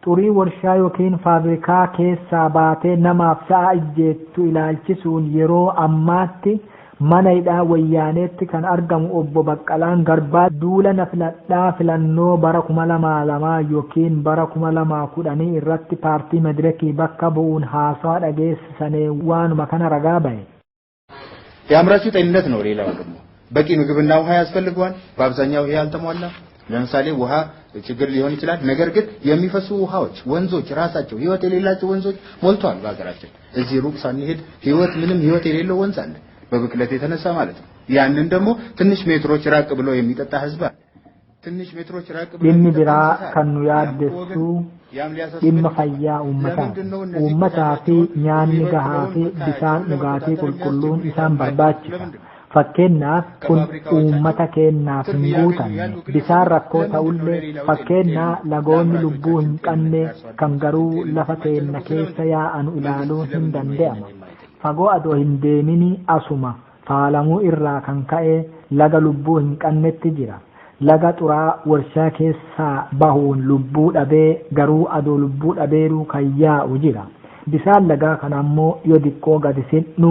xurii warshaa yookiin faabrikaa keessaa baatee namaaf sa'a ijjeettu ilaalchisuun yeroo ammaatti mana hidhaa wayyaaneetti kan argamu obbo Baqqalaan Garbaa duula filadhaa filannoo bara 2002 yookiin bara 2010 irratti paartii Madirakii bakka bu'uun haasaa dhageessisanii waanuma kana ragaa bahe. የአምራቹ ጤንነት ነው። ሌላው ደግሞ በቂ ምግብና ውሃ ያስፈልገዋል። በአብዛኛው ይሄ ያልተሟላ ለምሳሌ ውሃ ችግር ሊሆን ይችላል። ነገር ግን የሚፈሱ ውሃዎች ወንዞች ራሳቸው ህይወት የሌላቸው ወንዞች ሞልተዋል በአገራችን። እዚህ ሩቅ ሳንሄድ ምንም ህይወት የሌለው ወንዝ አለ በብክለት የተነሳ ማለት ነው። ያንን ደግሞ ትንሽ ሜትሮች ራቅ ብሎ የሚጠጣ ህዝብ ትንሽ ሜትሮች ራቅ ብሎ inni biraa kan nu yaaddessu dhimma fayyaa uummataa fi nyaanni gahaa fi bishaan dhugaatii qulqulluun isaan barbaachisa. Fakkeenyaaf kun uummata keenyaaf hin guutanne bishaan rakkoo ta'ullee fakkeenyaa lagoonni lubbuu hin qabne kan garuu lafa teenya keessa yaa'anu ilaaluun hin danda'ama. Fagoo adoo hin deemini asuma faalamuu irraa kan ka'e laga lubbuu hin qabnetti jira. Laga xuraa warshaa keessaa bahuun lubbuu dhabee garuu adoo lubbuu dhabeeruu kan yaa'u jira. Bishaan lagaa kana ammoo yoo diqqoo gadi sinnu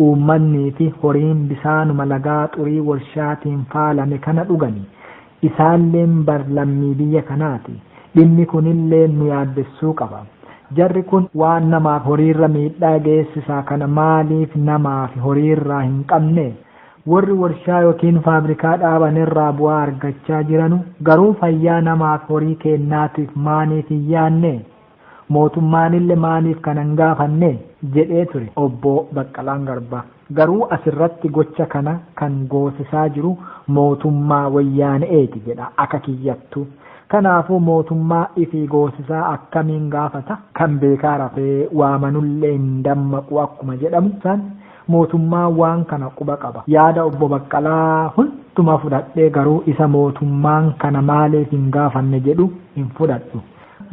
uummannii fi horiin bisaanuma lagaa xurii warshaatiin faalame kana dhugani. Isaalleen barlammii biyya kanaati. Dhimmi kunillee nu yaaddessuu qaba. Jarri kun waan namaaf horiirra miidhaa geessisaa kana maaliif namaaf horiirraa hin qabne? Warri warshaa yookiin faabrikaa dhaaban irraa bu'aa argachaa jiranu garuu fayyaa namaaf horii kennaatiif maaliif hin yaanne? Mootummaanillee maaliif kana hin gaafanne jedhee ture obbo Baqqalaan Garbaa. Garuu asirratti gocha kana kan goosisaa jiru mootummaa wayyaaneeti jedha akka kiyyattu. Kanaafuu mootummaa ifii goosisaa akkamiin gaafata kan beekaa rafee waamanullee hin dammaqu akkuma jedhamu san mootummaa waan kana quba qaba. Yaada obbo Baqqalaa hunduma fudhadhee garuu isa mootummaan kana maaliif hin gaafanne jedhu hin fudhadhu.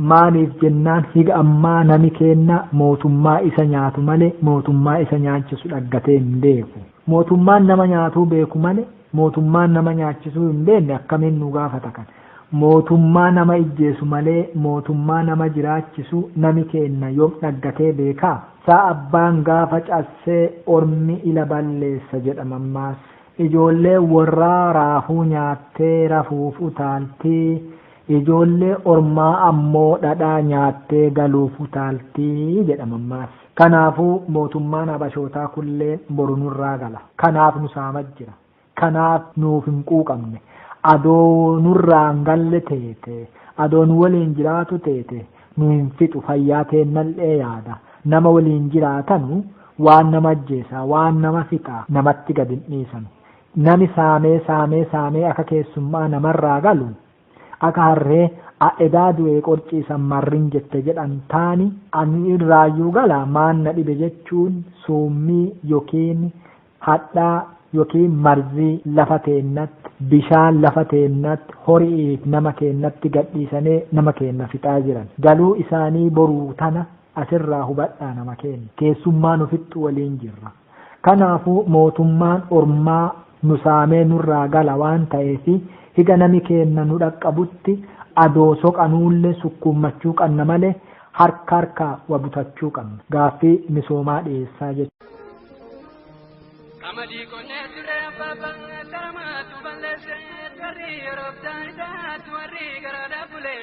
Maaliif jennaan higa ammaa nami kenna mootummaa isa nyaatu malee mootummaa isa nyaachisu dhaggatee hin beeku. Mootummaan nama nyaatuu beeku malee mootummaan nama nyaachisuu hin beekne akkamiin nu gaafata kan. Mootummaa nama ijjeesu malee mootummaa nama jiraachisu nami kenna yoom dhaggatee beekaa? Sa'a abbaan gaafa cassee ormi ila balleessa jedhamammaas. Ijoollee warraa raafuu nyaattee rafuuf utaaltii. Ijoollee ormaa ammoo dhadhaa nyaattee galuuf utaaltii jedhamammaas. Kanaafuu mootummaan habashootaa kulleen boru nurraa gala. Kanaaf nu saama jira. Kanaaf nuuf hin quuqamne. Adoo nurraan galle teete adoon waliin jiraatu teete nu hin fixu fayyaa teennallee yaada. Nama waliin jiraatanu waan nama ajjeesaa waan nama fixaa namatti gad hin dhiisanu. Nami saamee akka keessummaa namarraa galu akka harree edaa du'ee qorciisan marrin jette jedhan taani ani irraayyuu gala maan na dhibe jechuun suummii yookiin hadhaa yookiin marzii lafa teennatti bishaan lafa teennatti horiif nama keennatti gadhiisanii nama keenna fixaa jiran. Galuu isaanii boruu tana asirraa hubadhaa nama keenya. Keessummaan ofittu waliin jirra. Kanaafuu mootummaan ormaa nu saamee nurraa gala waan ta'eef higa nami keenna nu dhaqqabutti adoo soqanuullee sukkuummachuu qabna malee harka wabutachuu qabna. Gaaffii misoomaa dhiyeessaa jechuudha. Amadi konne ture babban taramatu balleesse warri roobtaan isaatu warri garaadha bule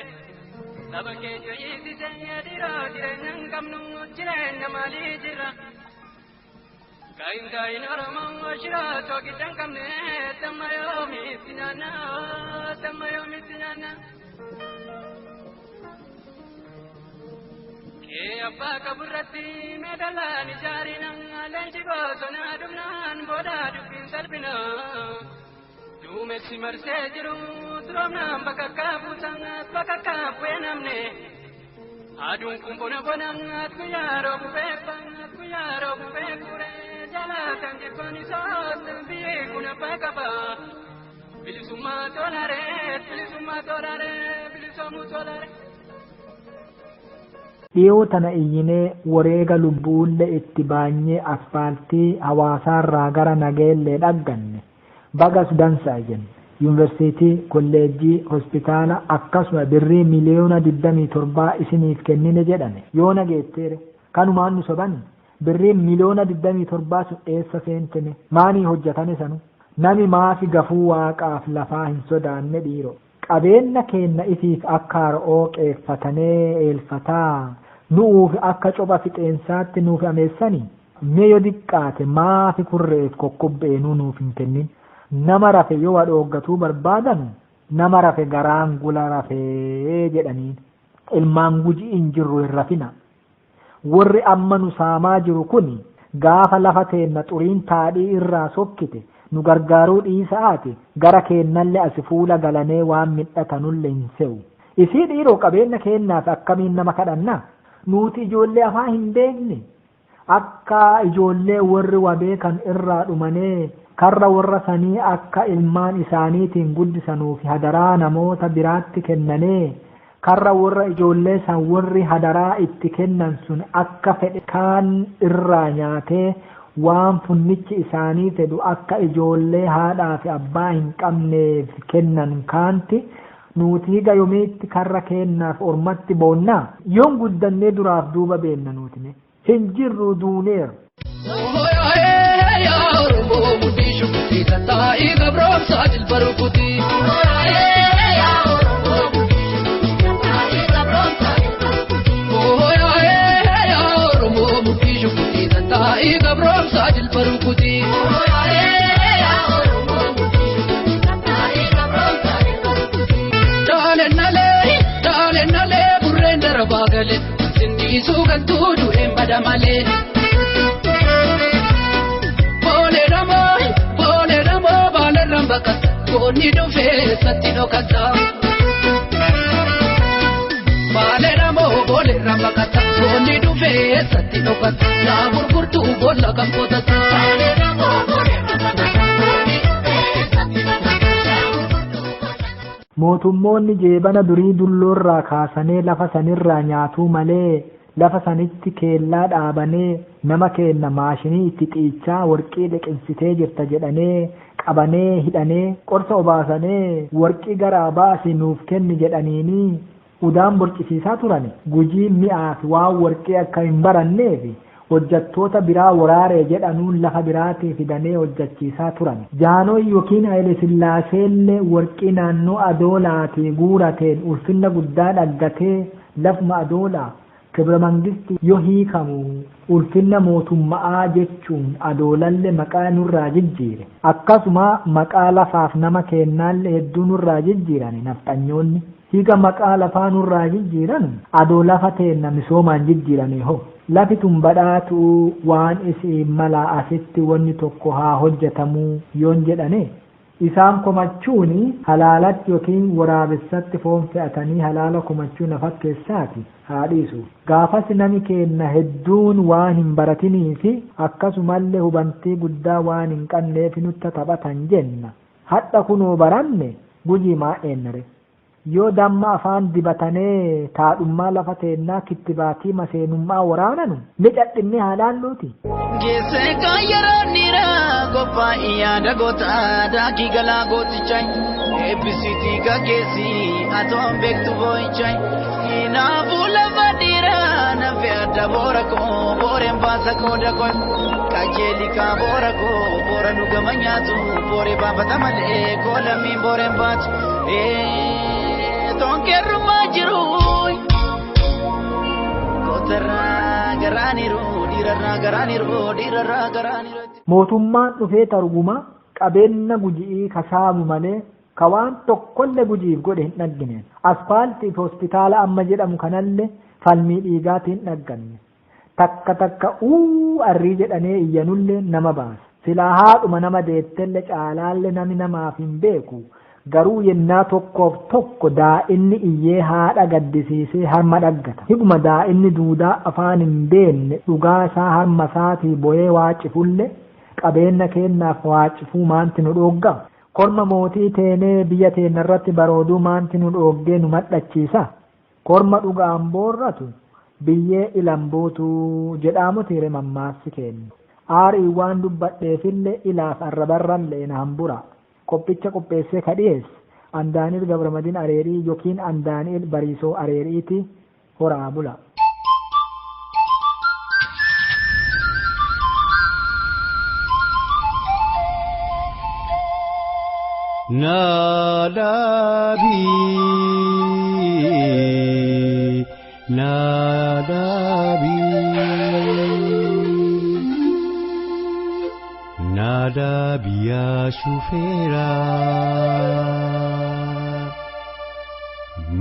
saba keenya yiisise dhiiroo jireenya hin qabnu jireenya maalii jirra kaayin oromoo shiroo tookicha hin qabne tamma yoomitti nyaanna abbaa qaburratti meedhalaan ijaarina leenji bosonaa dhumnaan booda dubbiin salphina duumessi marsee jiru turoomnaan bakka bu'ee namne aduun kun bona guyyaa roobu beekure jaalatan jirban isaa biyyi kun abbaa qaba bilisummaa tolaaree bilisoomuu tolaaree. Dhiyoo tana iyyinee wareega lubbuullee itti baanyee asfaaltii hawaasaarraa gara nageellee dhagganne bagas dansaa jenne yuunivarsiitii, kolleejjii, hospitaala akkasuma birrii miliyoona 27 isiniif kennine jedhame. Yoo nageetteere kanumaan nu soban birrii miliyoona 27 sun eessa seentine maanii hojjetane sanu nami maafi gafuu waaqaaf lafaa hin sodaanne dhiiro. Qabeenya keenya isiif akka har'oo qeeffatanee eelfataa nuuf akka copha fixeensaatti nuuf ameessanii mee yoo diqqaate maafi kurreef kokkobbeenuu nuuf hin kennin. Nama rafe yoo wadhooggatuu barbaadan nama rafe garaan gula rafee jedhaniin. Ilmaan Gujii hin jirru hin rafina. Warri amma nu saamaa jiru kun gaafa lafa teenna xuriin taadhii irraa sokkite nu gargaaruu dhiisaati gara keennallee asi fuula galanee waan midhatanulle hin se'u. Isii dhiiroo qabeenya keennaaf akkamiin nama kadhanna? Nuti ijoollee afaa hin beekne akka ijoollee warri wabee kan irraa dhumanee karra warra sanii akka ilmaan isaaniitiin guddisanuuf hadaraa namoota biraatti kennanee karra warra ijoollee san warri hadaraa itti kennan sun akka fedhe kaan irraa nyaatee waan funnichi isaanii fedhu akka ijoollee haadhaa fi abbaa hin qabneef kennan kaanti nuti gayomeetti karra kennaaf ormatti boonnaa yoon guddannee duraaf duuba beenna nuti hin jirru duuneer. Koni dofe sati no kata, bale ramo bole ramba kata. Koni dofe sati no kata, na burburtu bola kampota ta. Bale ramo bole ramba kata, koni dofe sati no kata. Mootummoonni jeebana durii dulloorraa kaasanii lafa sanirraa nyaatuu malee lafa sanitti keellaa dhaabanee nama kenna maashinii itti xiichaa warqii liqinsitee jirta jedhanee qabanee hidhanee qorsa obaasanee warqii garaa baasi nuuf kenni jedhaniini udaan borcisiisaa turani. Gujii mi'aaf waan warqii akka hin baranneef hojjattoota biraa waraaree jedhanuun lafa biraatii fidanii hojjachiisaa turan. Jaanooy yookiin Haile Sillaaseellee warqii naannoo adoolaatii guurateen ulfinna guddaa dhaggatee lafuma adoolaa kibra mangisti yoo hiikamu ulfinna mootummaa jechuun adoolallee maqaa nurraa jijjiire. Akkasuma maqaa lafaaf nama kennaallee hedduu nurraa jijjiiran nafxanyoonni. Hiika maqaa lafaa nurraa jijjiiran adoo lafa teenna misoomaan jijjiirame hoo. Lafi tun badhaatu waan isii malaa asitti wanni tokko haa hojjetamuu yoon jedhane isaan komachuun halaalatti yookiin waraabessatti foon fe'atanii halaala komachuu na fakkeessaati haa dhiisu. Gaafas nami kenna hedduun waan hin baratanii fi akkasumallee hubantii guddaa waan hin qabneef nutti taphatan jenna. Hadha kunoo baranne Gujii maa eenyare. Yoo damma afaan dibatanee taadhummaa lafa teennaa kittibaatii maseenummaa waraananu ni cadhinni haalaalluuti. Geessee kan yeroo niraa qophaa'ii yaada gootaa daakii galaa gootichaan eebbisiitii gaggeessii atoon beektu boo'ichaan kinaafuu lafa dhiiraa nafe adda boora koo booreen baasa koo dakoon qajeelikaa boora koo boora nu gama nyaatu booree baafata malee koo lammiin booreen baatu. Tonkeruma jiru kotarraa garaaniru dhiirarraa garaaniru. Mootummaan dhufee targuma qabeenya Gujii kasaabu malee ka waan tokkollee Gujiif godhe hin dhaggine. Asfaaltiif hospitaala amma jedhamu kanallee falmii dhiigaatiin hin dhagganne. Takka arrii jedhanee iyyanullee nama baasa. Silaa haadhuma nama deettellee caalaallee nami namaaf hin beeku. Garuu yennaa tokkoof tokko daa'inni iyyee haadha gaddisiisee harma dhaggata. Higuma daa'inni duudaa afaan hin beenne dhugaa isaa harma isaatii bo'ee waacifulle qabeenya kennaaf waacifuu maanti nu dhoogga. Korma mootii teenee biyya teenya irratti barooduu maanti nu dhooggee nu madhachiisa. Korma dhugaan boorratu biyyee ilambuutu jedhamuti mammaassi kennu. Aarii waan dubbadheefillee ilaaf arrabarrallee na hambura. qophicha qopheessee kadhiyees Andaaniil Gabramadin Areerii yookiin Andaaniil Bariisoo Areeriiti. Horaa bula. Nadabi ya shufera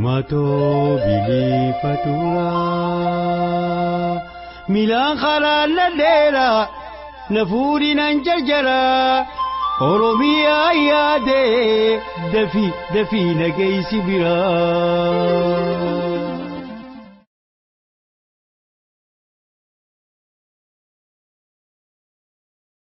mato bili fatura milan khalal ladera nafuri nan jarjara Oromiya yaade dafi nagaysi bira